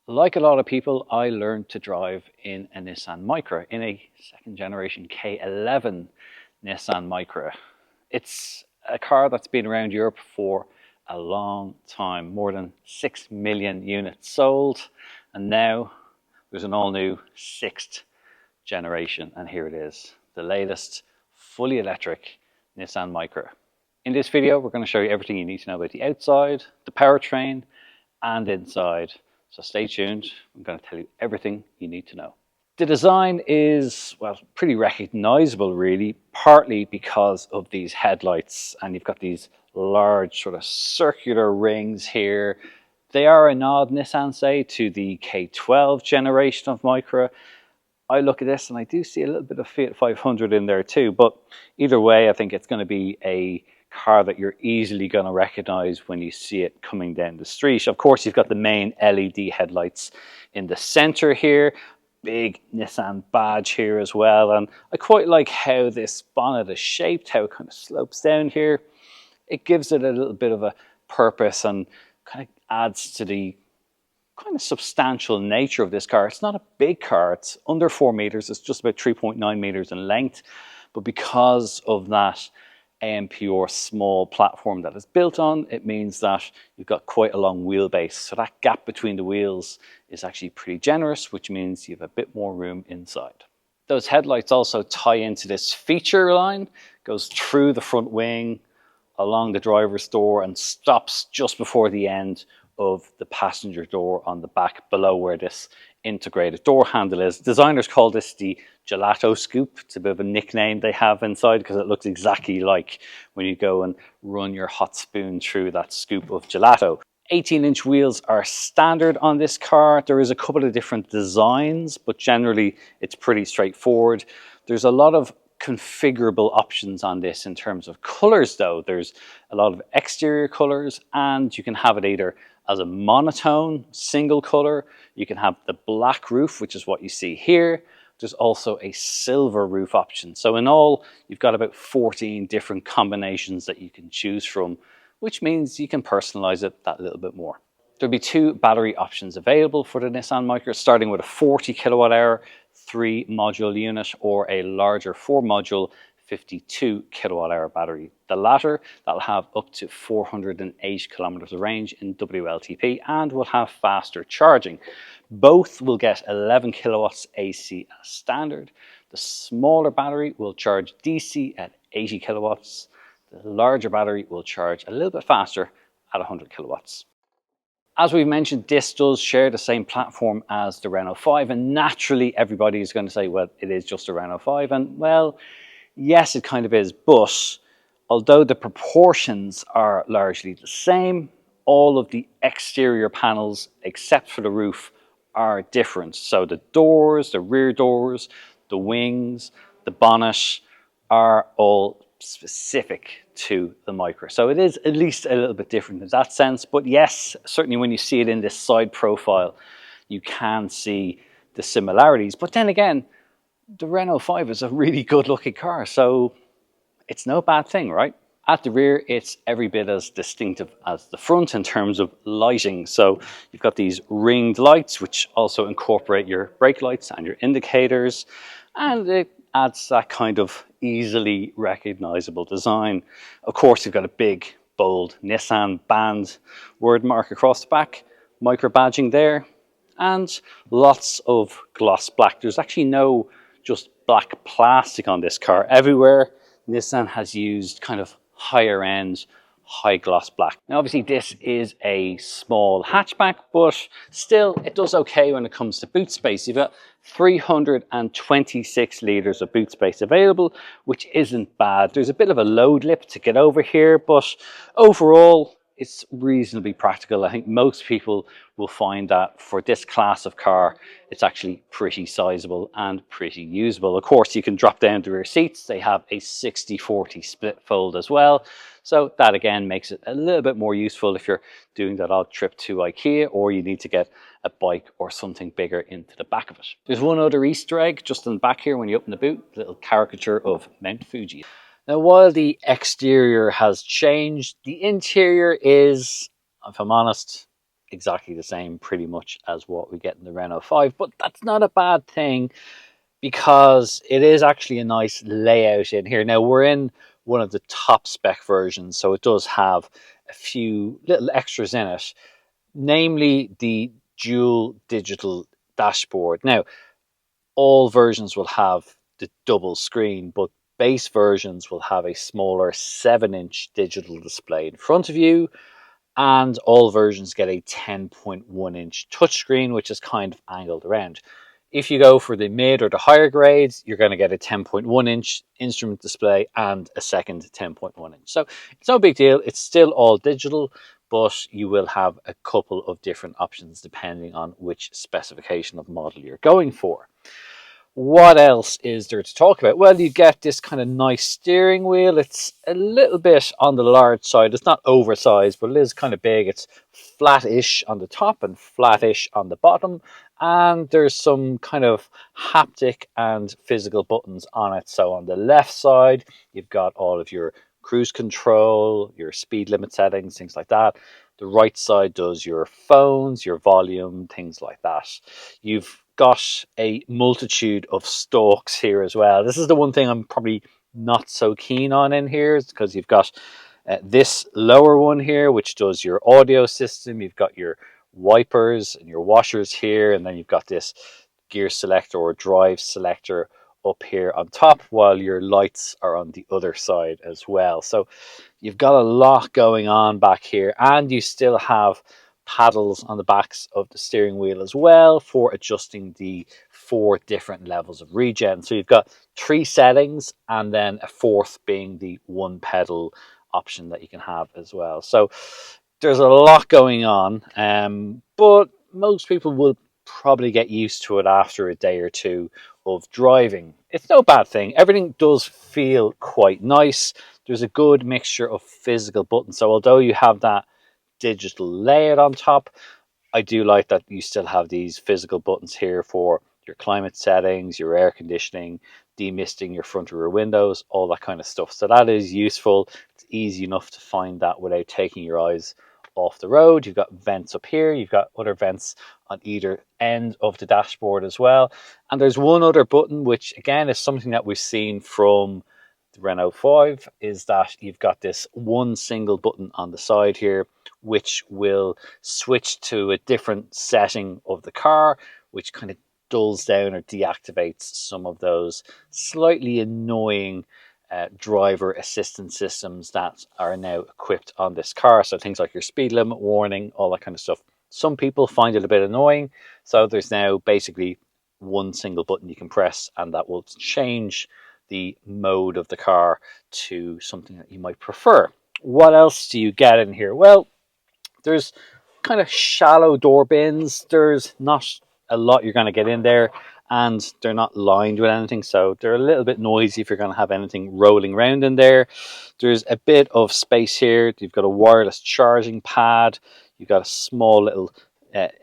Like a lot of people, I learned to drive in a Nissan Micra, in a second generation K11 Nissan Micra. It's a car that's been around Europe for a long time, more than 6 million units sold, and now there's an all new sixth generation, and here it is, the latest fully electric Nissan Micra. In this video, we're going to show you everything you need to know about the outside, the powertrain, and inside. So stay tuned. I'm going to tell you everything you need to know. The design is, well, pretty recognizable really, partly because of these headlights, and you've got these large sort of circular rings here. They are a nod, Nissan say, to the K12 generation of Micra. I look at this and I do see a little bit of Fiat 500 in there too, but either way, I think it's going to be a car that you're easily going to recognize when you see it coming down the street. Of course, you've got the main LED headlights in the center here, big Nissan badge here as well, and I quite like how this bonnet is shaped, how it kind of slopes down here. It gives it a little bit of a purpose and kind of adds to the kind of substantial nature of this car. It's not a big car, it's under 4 meters, it's just about 3.9 meters in length, but because of that AMPR small platform that it's built on, it means that you've got quite a long wheelbase. So that gap between the wheels is actually pretty generous, which means you have a bit more room inside. Those headlights also tie into this feature line, goes through the front wing, along the driver's door, and stops just before the end of the passenger door on the back below where this integrated door handle is. Designers call this the Gelato Scoop. It's a bit of a nickname they have inside because it looks exactly like when you go and run your hot spoon through that scoop of gelato. 18-inch wheels are standard on this car. There is a couple of different designs, but generally it's pretty straightforward. There's a lot of configurable options on this in terms of colors though. There's a lot of exterior colors, and you can have it either as a monotone, single color. You can have the black roof, which is what you see here. There's also a silver roof option. So in all, you've got about 14 different combinations that you can choose from, which means you can personalize it that little bit more. There'll be two battery options available for the Nissan Micra, starting with a 40 kilowatt hour 3-module unit or a larger 4-module 52 kilowatt hour battery. The latter, that'll have up to 408 kilometers of range in WLTP and will have faster charging. Both will get 11 kilowatts AC as standard. The smaller battery will charge DC at 80 kilowatts. The larger battery will charge a little bit faster at 100 kilowatts. As we've mentioned, this does share the same platform as the Renault 5, and naturally everybody is going to say, well, it is just a Renault 5, and well, yes, it kind of is, but although the proportions are largely the same, all of the exterior panels, except for the roof, are different. So the doors, the rear doors, the wings, the bonnet are all specific to the Micra. So it is at least a little bit different in that sense. But yes, certainly when you see it in this side profile, you can see the similarities. But then again, the Renault 5 is a really good looking car, so it's no bad thing, right? At the rear, it's every bit as distinctive as the front in terms of lighting. So you've got these ringed lights, which also incorporate your brake lights and your indicators, and it adds that kind of easily recognizable design. Of course, you've got a big, bold Nissan band word mark across the back, Micra badging there, and lots of gloss black. There's actually no just black plastic on this car. Everywhere, Nissan has used kind of higher end, high gloss black. Now obviously this is a small hatchback, but still it does okay when it comes to boot space. You've got 326 litres of boot space available, which isn't bad. There's a bit of a load lip to get over here, but overall it's reasonably practical. I think most people will find that for this class of car, it's actually pretty sizable and pretty usable. Of course, you can drop down the rear seats. They have a 60-40 split fold as well. So that again makes it a little bit more useful if you're doing that odd trip to IKEA or you need to get a bike or something bigger into the back of it. There's one other Easter egg just in the back here when you open the boot, a little caricature of Mount Fuji. Now, while the exterior has changed, the interior is, if I'm honest, exactly the same pretty much as what we get in the Renault 5, but that's not a bad thing because it is actually a nice layout in here. Now we're in one of the top spec versions, so it does have a few little extras in it, namely the dual digital dashboard. Now, all versions will have the double screen, but base versions will have a smaller 7-inch digital display in front of you, and all versions get a 10.1-inch touchscreen, which is kind of angled around. If you go for the mid or the higher grades, you're going to get a 10.1-inch instrument display and a second 10.1-inch. So it's no big deal. It's still all digital, but you will have a couple of different options depending on which specification of model you're going for. What else is there to talk about? Well, you get this kind of nice steering wheel. It's a little bit on the large side. It's not oversized, but it is kind of big. It's flat-ish on the top and flat-ish on the bottom. And there's some kind of haptic and physical buttons on it. So on the left side, you've got all of your cruise control, your speed limit settings, things like that. The right side does your phones, your volume, things like that. You've got a multitude of stalks here as well. This is the one thing I'm probably not so keen on in here, is because you've got this lower one here, which does your audio system. You've got your wipers and your washers here, and then you've got this gear selector or drive selector up here on top, while your lights are on the other side as well. So you've got a lot going on back here, and you still have paddles on the backs of the steering wheel as well for adjusting the 4 different levels of regen. So you've got 3 settings, and then a fourth being the one pedal option that you can have as well. So there's a lot going on, but most people will probably get used to it after a day or two of driving. It's no bad thing. Everything does feel quite nice. There's a good mixture of physical buttons. So although you have that digital layout on top, I do like that you still have these physical buttons here for your climate settings, your air conditioning, demisting your front or rear windows, all that kind of stuff. So that is useful. It's easy enough to find that without taking your eyes off the road. You've got vents up here. You've got other vents on either end of the dashboard as well. And there's one other button, which again is something that we've seen from the Renault 5, is that you've got this one single button on the side here, which will switch to a different setting of the car, which kind of dulls down or deactivates some of those slightly annoying driver assistance systems that are now equipped on this car. So things like your speed limit warning, all that kind of stuff. Some people find it a bit annoying. So there's now basically one single button you can press, and that will change the mode of the car to something that you might prefer. What else do you get in here? Well, there's kind of shallow door bins. There's not a lot you're going to get in there, and they're not lined with anything, so they're a little bit noisy if you're going to have anything rolling around in there. There's a bit of space here. You've got a wireless charging pad. You've got a small little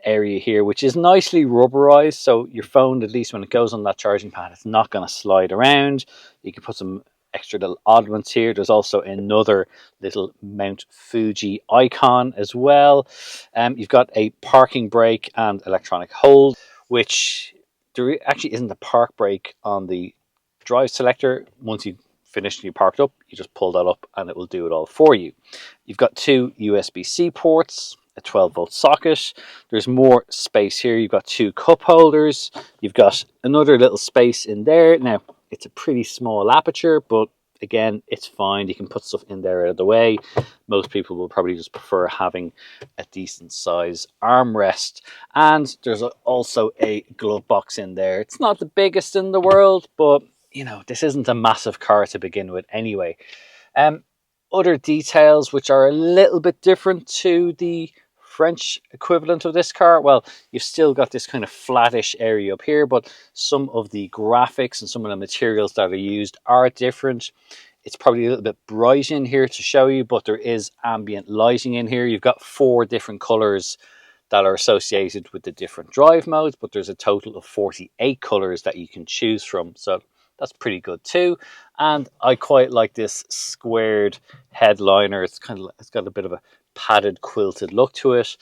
area here, which is nicely rubberized, so your phone, at least when it goes on that charging pad, it's not going to slide around. You can put some extra little oddments here. There's also another little Mount Fuji icon as well. You've got a parking brake and electronic hold, which there actually isn't a park brake on the drive selector. Once you finish and you parked up, you just pull that up and it will do it all for you. You've got 2 USB-C ports, a 12-volt socket. There's more space here. You've got 2 cup holders. You've got another little space in there. Now, it's a pretty small aperture, but again, it's fine. You can put stuff in there out of the way. Most people will probably just prefer having a decent size armrest. And there's also a glove box in there. It's not the biggest in the world, but this isn't a massive car to begin with anyway. Other details which are a little bit different to the French equivalent of this car, well, you've still got this kind of flattish area up here, but some of the graphics and some of the materials that are used are different. It's probably a little bit bright in here to show you, but there is ambient lighting in here. You've got 4 different colors that are associated with the different drive modes, but there's a total of 48 colors that you can choose from. So that's pretty good too. And I quite like this squared headliner. It's got a bit of a padded quilted look to it.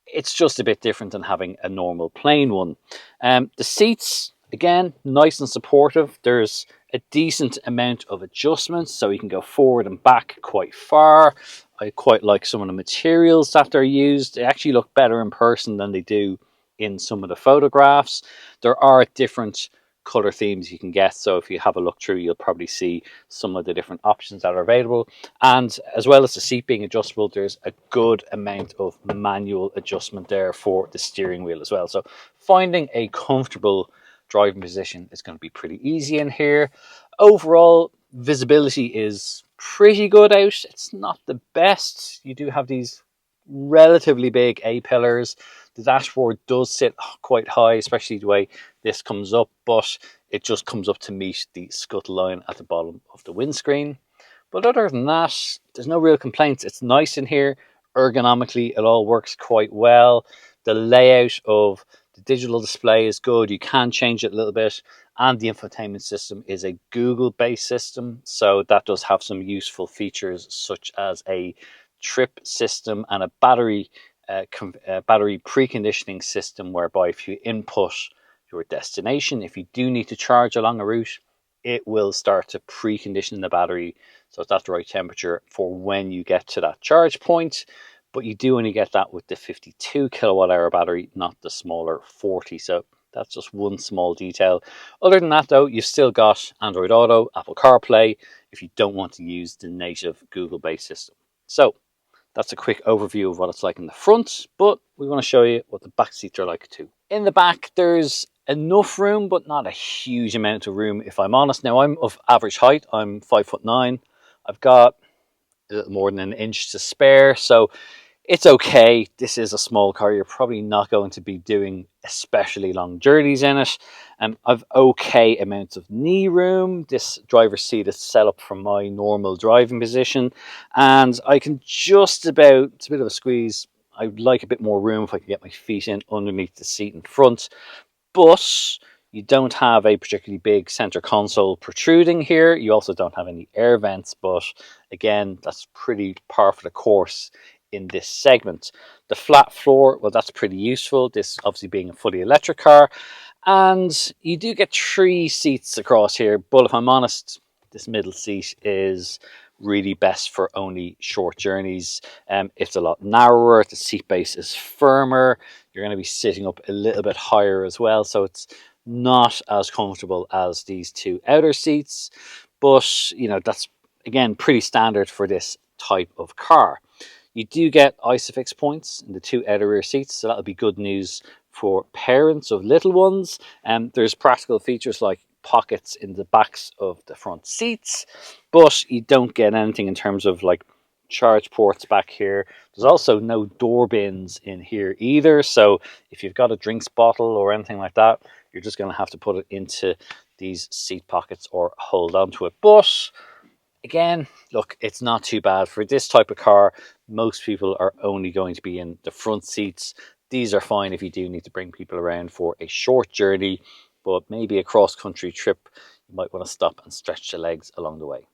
it's just a bit different than having a normal plain one. The seats, again, nice and supportive. There's a decent amount of adjustments, so you can go forward and back quite far. I quite like some of the materials that they're used. They actually look better in person than they do in some of the photographs. There are different color themes you can get, so if you have a look through, you'll probably see some of the different options that are available. And as well as the seat being adjustable, there's a good amount of manual adjustment there for the steering wheel as well. So finding a comfortable driving position is going to be pretty easy in here. Overall, visibility is pretty good out. It's not the best. You do have these relatively big A-pillars. The dashboard does sit quite high, especially the way this comes up, but it just comes up to meet the scuttle line at the bottom of the windscreen. But other than that, there's no real complaints. It's nice in here. Ergonomically, it all works quite well. The layout of the digital display is good. You can change it a little bit. And the infotainment system is a Google-based system. So that does have some useful features such as a trip system and a battery preconditioning system, whereby if you input your destination, if you do need to charge along a route, it will start to precondition the battery so it's at the right temperature for when you get to that charge point. But you do only get that with the 52 kilowatt hour battery, not the smaller 40. So that's just one small detail. Other than that, though, you've still got Android Auto, Apple CarPlay, if you don't want to use the native Google-based system. So that's a quick overview of what it's like in the front, but we want to show you what the back seats are like too. In the back, there's enough room, but not a huge amount of room, if I'm honest. Now, I'm of average height. I'm 5'9". I've got a little more than an inch to spare, so it's okay. This is a small car. You're probably not going to be doing especially long journeys in it. I've okay amounts of knee room. This driver's seat is set up for my normal driving position, and I can just about, it's a bit of a squeeze. I'd like a bit more room if I could get my feet in underneath the seat in front, but you don't have a particularly big center console protruding here. You also don't have any air vents, but again, that's pretty par for the course in this segment. The flat floor, well, that's pretty useful. This obviously being a fully electric car. And you do get 3 seats across here, but if I'm honest, this middle seat is really best for only short journeys. It's a lot narrower, the seat base is firmer, you're going to be sitting up a little bit higher as well, so it's not as comfortable as these 2 outer seats, but you know, that's again pretty standard for this type of car. You do get ISOFIX points in the 2 outer rear seats, so that'll be good news for parents of little ones. And there's practical features like pockets in the backs of the front seats, but you don't get anything in terms of like charge ports back here. There's also no door bins in here either, so if you've got a drinks bottle or anything like that, you're just going to have to put it into these seat pockets or hold on to it. But again, look, it's not too bad. For this type of car, most people are only going to be in the front seats. These are fine if you do need to bring people around for a short journey, but maybe a cross-country trip, you might want to stop and stretch the legs along the way.